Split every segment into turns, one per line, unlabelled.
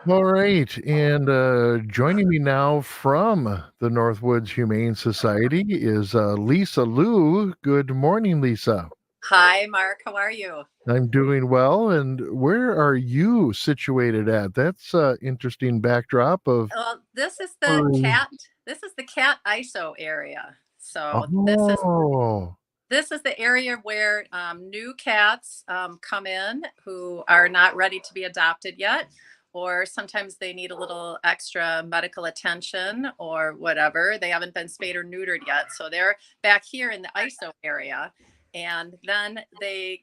All right, and joining me now from the Northwoods Humane Society is Lisa Lew. Good morning, Lisa.
Hi, Mark. How are you?
I'm doing well, and where are you situated at? That's interesting backdrop of.
Well, this is the
Oh,
cat. This is the cat ISO area. So
oh,
this is the area where new cats come in who are not ready to be adopted yet, or sometimes they need a little extra medical attention or whatever. They haven't been spayed or neutered yet, so they're back here in the ISO area, and then they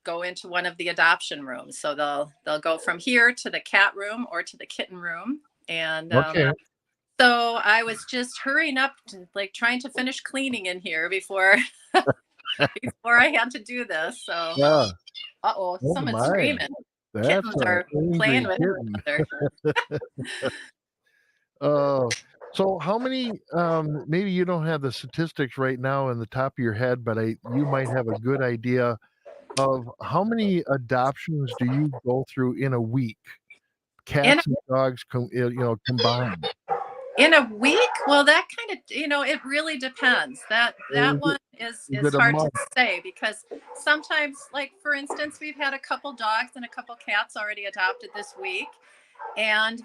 go into one of the adoption rooms. So they'll go from here to the cat room or to the kitten room, and
okay.
so I was just hurrying up, like trying to finish cleaning in here before before I had to do this. So,
Yeah.
uh-oh,
Oh
someone's
my,
screaming.
that's
Kittens
an
are playing
angry
with
kitten.
each other.
Uh, so how many, maybe you don't have the statistics right now in the top of your head, but you might have a good idea of how many adoptions do you go through in a week?
In
Cats and dogs combined.
in a week? Well, that kind of, it really depends. That
Is
one is
is
is
it a
hard to
month?
say because sometimes, like for instance, we've had a couple dogs and a couple cats already adopted this week, and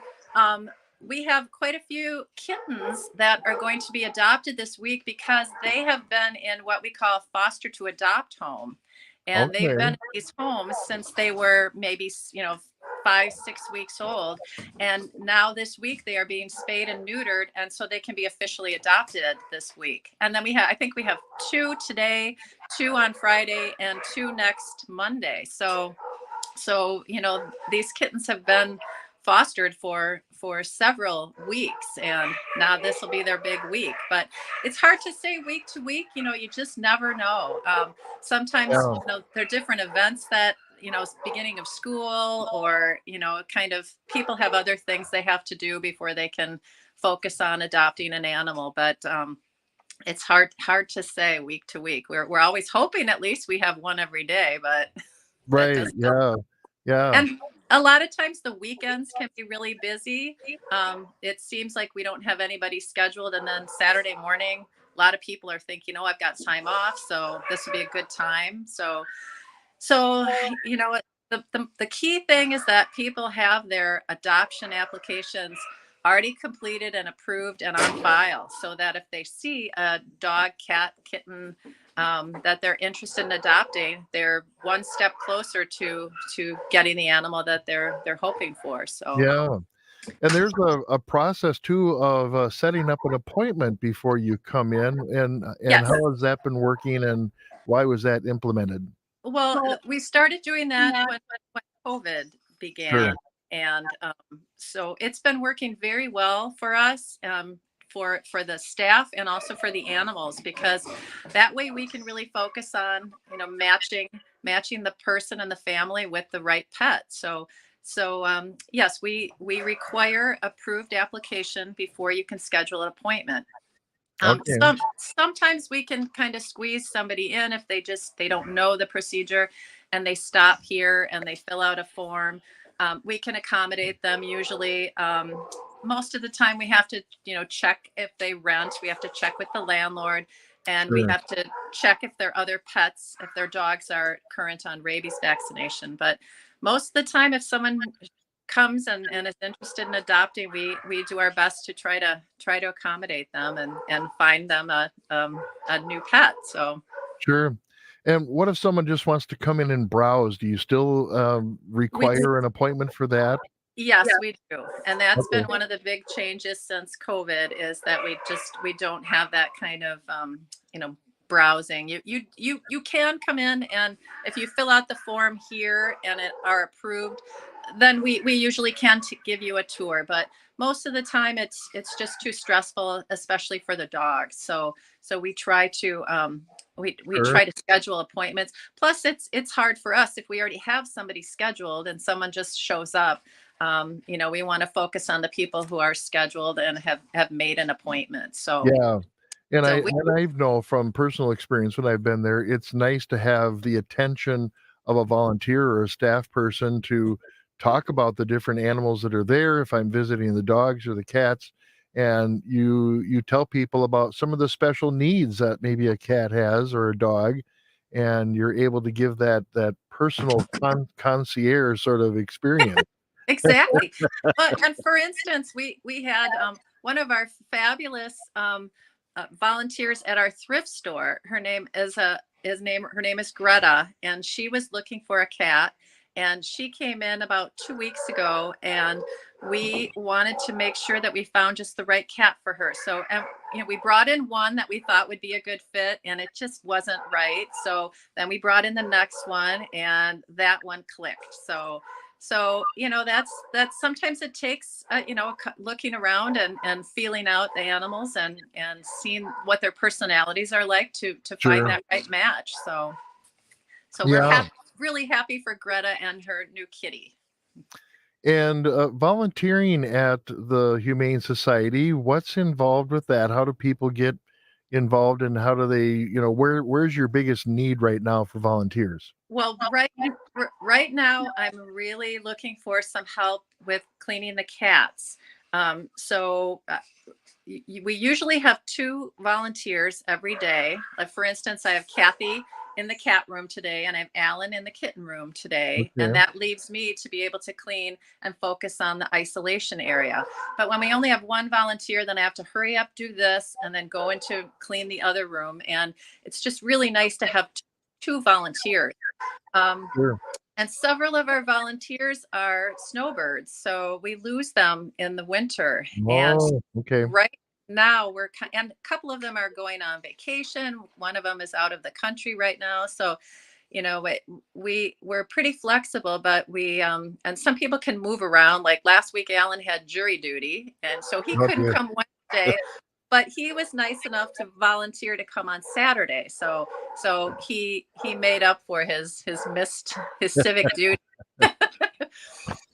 we have quite a few kittens that are going to be adopted this week because they have been in what we call foster to adopt home. And they've been
Okay.
in these homes since they were maybe, 5, 6 weeks old. And now this week they are being spayed and neutered. And so they can be officially adopted this week. And then I think we have two today, two on Friday, and two next Monday. So these kittens have been fostered for several weeks, and now this will be their big week. But it's hard to say week to week. You just never know. Sometimes
Yeah.
there are different events that, beginning of school, or kind of people have other things they have to do before they can focus on adopting an animal. But it's hard to say week to week. We're always hoping at least we have one every day, but that
Right.
doesn't.
Yeah. Yeah.
And a lot of times the weekends can be really busy. It seems like we don't have anybody scheduled. And then Saturday morning, a lot of people are thinking, oh, I've got time off. So this would be a good time. So the key thing is that people have their adoption applications already completed and approved and on file, so that if they see a dog, cat, kitten that they're interested in adopting, they're one step closer to getting the animal that they're hoping for. So
Yeah. And there's a process too of setting up an appointment before you come in, and
yes.
how has that been working, and why was that implemented?
Well, we started doing that when COVID
Sure.
began. And so it's been working very well for us, for the staff and also for the animals, because that way we can really focus on, matching the person and the family with the right pet. So yes, we require approved application before you can schedule an appointment.
Okay.
Sometimes we can kind of squeeze somebody in if they don't know the procedure, and they stop here and they fill out a form. We can accommodate them usually. Most of the time we have to, check if they rent. We have to check with the landlord, and we
Sure.
have to check if their other pets, if their dogs are current on rabies vaccination. But most of the time, if someone comes and is interested in adopting, we do our best to try to accommodate them and find them a new pet. So
Sure. And what if someone just wants to come in and browse? Do you still
we do.
require an appointment for that?
Yes, we do. And that's
Okay.
been one of the big changes since COVID, is that we don't have that kind of browsing. You can come in, and if you fill out the form here and it are approved, then we usually can give you a tour. But most of the time it's just too stressful, especially for the dogs. So we try to we
Sure.
try to schedule appointments. Plus it's hard for us if we already have somebody scheduled and someone just shows up. We want to focus on the people who are scheduled and have made an appointment. So,
Yeah. And
so
I
we,
and I know from personal experience when I've been there, it's nice to have the attention of a volunteer or a staff person talk about the different animals that are there if I'm visiting the dogs or the cats, and you tell people about some of the special needs that maybe a cat has or a dog, and you're able to give that personal concierge sort of experience.
Exactly. And for instance, we had one of our fabulous volunteers at our thrift store. Her name is Greta, and she was looking for a cat. And she came in about 2 weeks ago, and we wanted to make sure that we found just the right cat for her. So, and we brought in one that we thought would be a good fit, and it just wasn't right. So then we brought in the next one, and that one clicked. So that's sometimes it takes looking around and feeling out the animals and seeing what their personalities are like to find
Sure.
that right match. So we're
Yeah.
really happy for Greta and her new kitty.
And volunteering at the Humane Society, what's involved with that? How do people get involved, and how do they, where's your biggest need right now for volunteers?
Well, right now, I'm really looking for some help with cleaning the cats. We usually have two volunteers every day. Like for instance, I have Kathy in the cat room today, and I have Alan in the kitten room today, and
Okay.
that leaves me to be able to clean and focus on the isolation area. But when we only have one volunteer, then I have to hurry up, do this, and then go into clean the other room. And it's just really nice to have two volunteers. Um,
Sure.
and several of our volunteers are snowbirds, so we lose them in the winter. And
Oh, okay.
right now, and a couple of them are going on vacation. One of them is out of the country right now. So, we're pretty flexible, but and some people can move around. Like last week, Alan had jury duty, and so he
Oh,
couldn't
dear.
come Wednesday, but he was nice enough to volunteer to come on Saturday. So he made up for his missed his civic duty.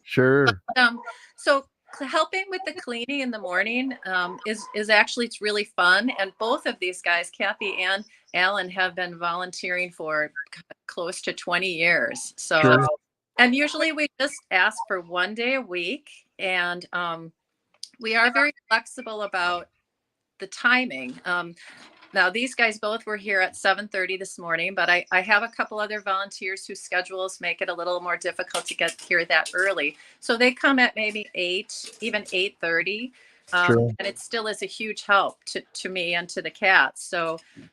Sure.
So helping with the cleaning in the morning is actually, it's really fun. And both of these guys, Kathy and Alan, have been volunteering for close to 20 years. So,
Sure.
and usually we just ask for 1 day a week, and we are very flexible about the timing. Now, these guys both were here at 7:30 this morning, but I have a couple other volunteers whose schedules make it a little more difficult to get here that early. So they come at maybe 8, even 8:30.
Sure.
And it still is a huge help to me and to the cats.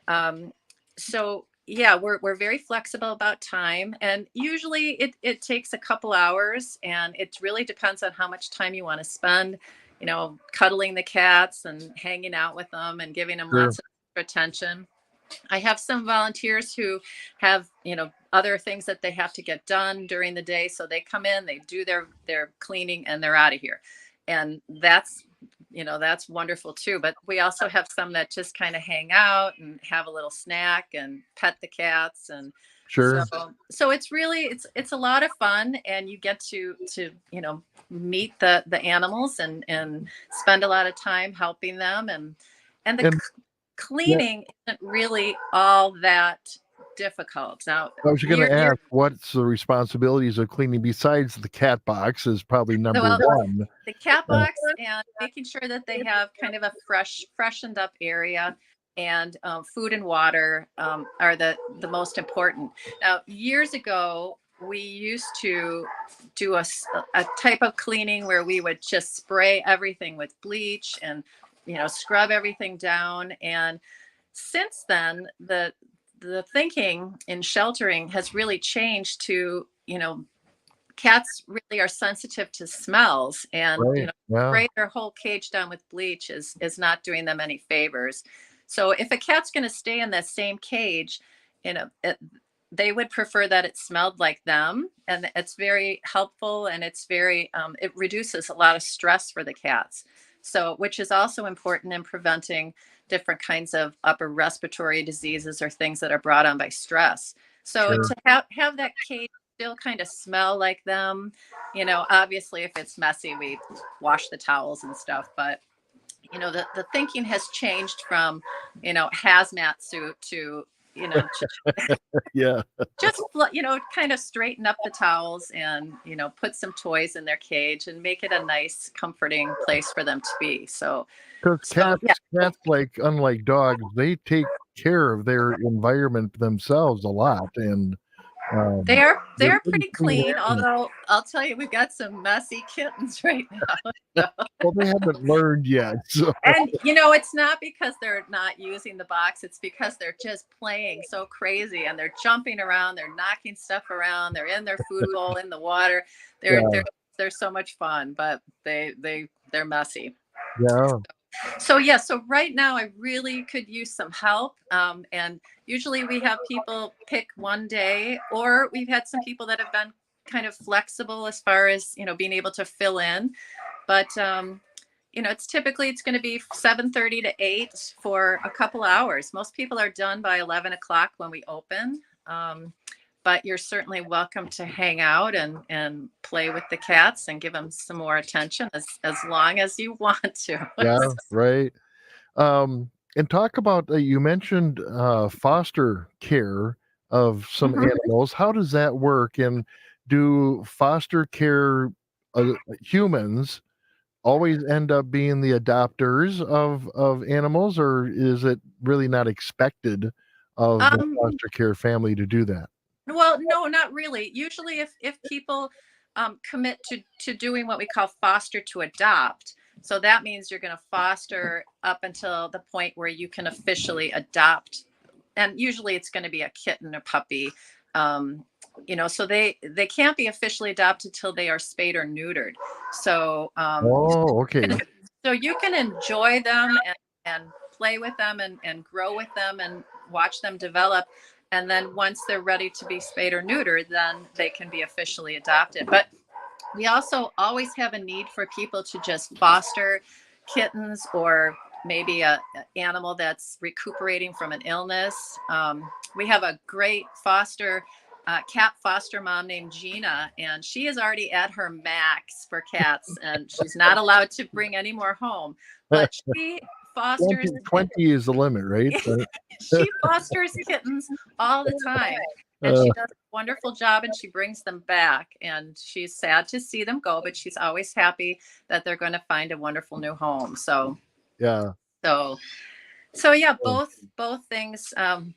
Um, so yeah, we're very flexible about time. And usually it takes a couple hours, and it really depends on how much time you want to spend, cuddling the cats and hanging out with them and giving them
Sure.
lots of attention. I have some volunteers who have, other things that they have to get done during the day. So they come in, they do their cleaning, and they're out of here. And that's wonderful too. But we also have some that just kind of hang out and have a little snack and pet the cats. And so
Sure.
so it's a lot of fun, and you get to meet the animals and spend a lot of time helping them. And the
And yeah,
cleaning isn't really all that difficult. Now,
I was going
you're
to ask, what's the responsibilities of cleaning besides the cat box is probably number
well,
one.
the cat
Uh,
box and making sure that they have kind of a freshened up area, and food and water are the most important. Now, years ago, we used to do a type of cleaning where we would just spray everything with bleach and scrub everything down. And since then, the thinking in sheltering has really changed to, cats really are sensitive to smells, and
right. Yeah.
spray their whole cage down with bleach is not doing them any favors. So if a cat's going to stay in that same cage, you know it, they would prefer that it smelled like them, and it's very helpful, and it reduces a lot of stress for the cats. So, which is also important in preventing different kinds of upper respiratory diseases or things that are brought on by stress. So
Sure.
to have that cage still kind of smell like them, obviously if it's messy, we wash the towels and stuff. But the thinking has changed from hazmat suit to
Yeah.
just kind of straighten up the towels and put some toys in their cage and make it a nice comforting place for them to be. So
Because
yeah,
cats, like, unlike dogs, they take care of their environment themselves a lot, and,
they
um,
are they
they're
are
pretty
pretty
clean
clean,
animals.
although I'll tell you, we've got some messy kittens right now. So,
Well, they haven't learned yet, so
and it's not because they're not using the box, it's because they're just playing so crazy and they're jumping around, they're knocking stuff around, they're in their food bowl in the water. they're
yeah,
they're they're so much fun, but they're messy.
yeah.
So yeah, so right now I really could use some help. And usually we have people pick one day, or we've had some people that have been kind of flexible as far as being able to fill in. But it's going to be 7:30 to 8 for a couple hours. Most people are done by 11 o'clock when we open. But you're certainly welcome to hang out and play with the cats and give them some more attention as long as you want to.
Yeah, right. And talk about, you mentioned, foster care of some
Mhm.
animals. How does that work? And do foster care, humans always end up being the adopters of animals, or is it really not expected of the
Um,
foster care family to do that?
well, no, not really. Usually, if people commit to doing what we call foster to adopt, so that means you're going to foster up until the point where you can officially adopt, and usually it's going to be a kitten or puppy. Um, so they can't be officially adopted till they are spayed or neutered. So
Oh, okay.
so you can enjoy them and play with them and grow with them and watch them develop. And then once they're ready to be spayed or neutered, then they can be officially adopted. But we also always have a need for people to just foster kittens, or maybe a animal that's recuperating from an illness. We have a great cat foster mom named Gina, and she is already at her max for cats, and she's not allowed to bring any more home. But she fosters
20 is the limit, right?
she fosters kittens all the time, and
Uh,
she does a wonderful job, and she brings them back, and she's sad to see them go, but she's always happy that they're going to find a wonderful new home.
yeah.
So yeah, both things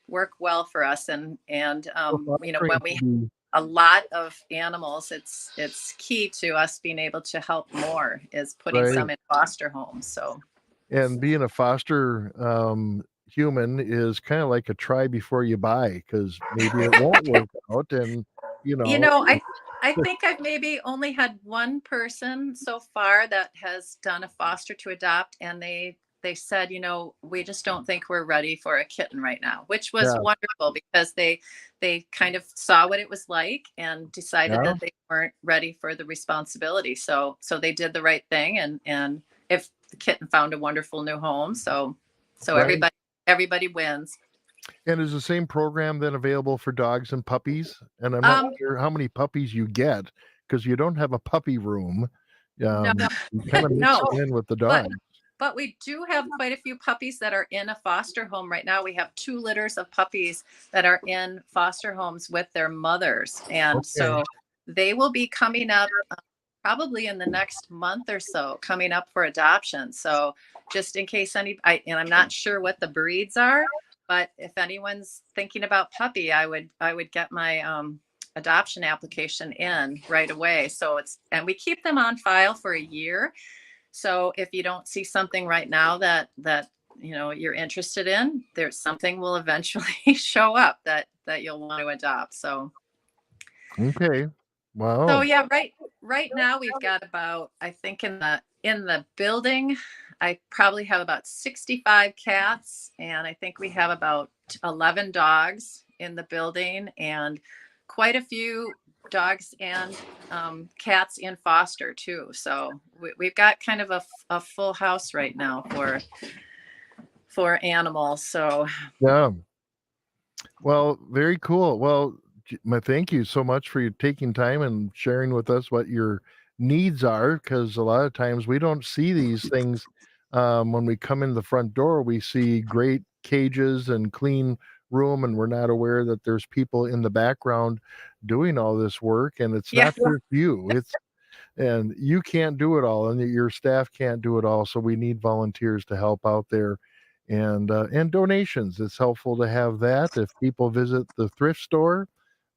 work well for us. And when
Fostering
we have
can be
a lot of animals, it's key to us being able to help more, is putting
right.
some in foster homes. So
And being a foster, human is kinda like a try before you buy, because maybe it won't work out, and, you
You
know
know, I I think I've maybe only had one person so far that has done a foster to adopt, and they said, we just don't think we're ready for a kitten right now, which was
yeah,
wonderful because they kind of saw what it was like and decided
yeah,
that they weren't ready for the responsibility. So they did the right thing, and if the kitten found a wonderful new home, so
right.
everybody wins.
And is the same program then available for dogs and puppies? And I'm not
Um,
sure how many puppies you get, because you don't have a puppy room.
no,
You kinda mix
no,
them in with the
but
dogs.
we do have quite a few puppies that are in a foster home right now. We have two litters of puppies that are in foster homes with their mothers, and
Okay.
so they will be coming up probably in the next month or so, coming up for adoption. So just in case and I'm not sure what the breeds are, but if anyone's thinking about puppy, I would get my adoption application in right away. And we keep them on file for a year, so if you don't see something right now that you're interested in, there's something will eventually show up that you'll want to adopt.
Okay.
So
Wow.
yeah, right now we've got about, I think, in the building, I probably have about 65 cats, and I think we have about 11 dogs in the building, and quite a few dogs and cats in foster too. So we've got kind of a full house right now for animals. So
Yeah. Well, very cool. Well, thank you so much for you taking time and sharing with us what your needs are, because a lot of times we don't see these things. When we come in the front door, we see great cages and clean room and we're not aware that there's people in the background doing all this work, and it's
Yeah.
not just you, it's and you can't do it all, and your staff can't do it all, so we need volunteers to help out there, and donations. It's helpful to have that. If people visit the thrift store,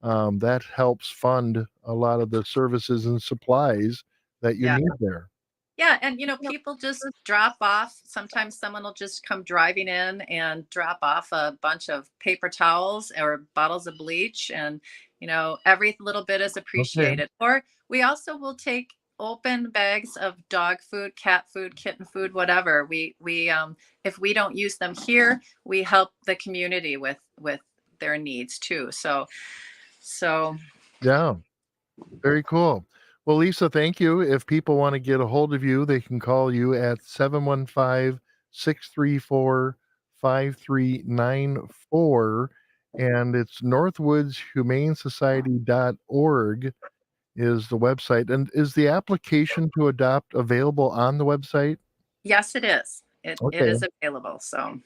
that helps fund a lot of the services and supplies that you
Yeah.
need there.
Yeah, and people just drop off. Sometimes someone will just come driving in and drop off a bunch of paper towels or bottles of bleach, and every little bit is
Okay.
appreciated. Or we also will take open bags of dog food, cat food, kitten food, whatever. We if we don't use them here, we help the community with their needs too. So
Yeah, very cool. Well, Lisa, thank you. If people want to get a hold of you, they can call you at 715-634-5394, and it's northwoodshumanesociety.org is the website. And is the application to adopt available on the website?
yes, it is. It
Okay,
is available. So.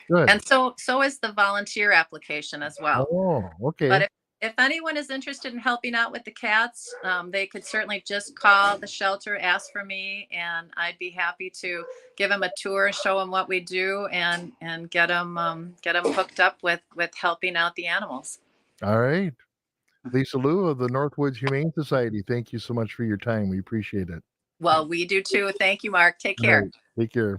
good.
And so is the volunteer application as well.
Oh,
But
okay.
if anyone is interested in helping out with the cats, they could certainly just call the shelter, ask for me, and I'd be happy to give them a tour, show them what we do, and get them hooked up with helping out the animals.
All right. Lisa Lew of the Northwoods Humane Society, thank you so much for your time. We appreciate it.
Well, we do too. Thank you, Mark. Take
All
care.
right. Take care.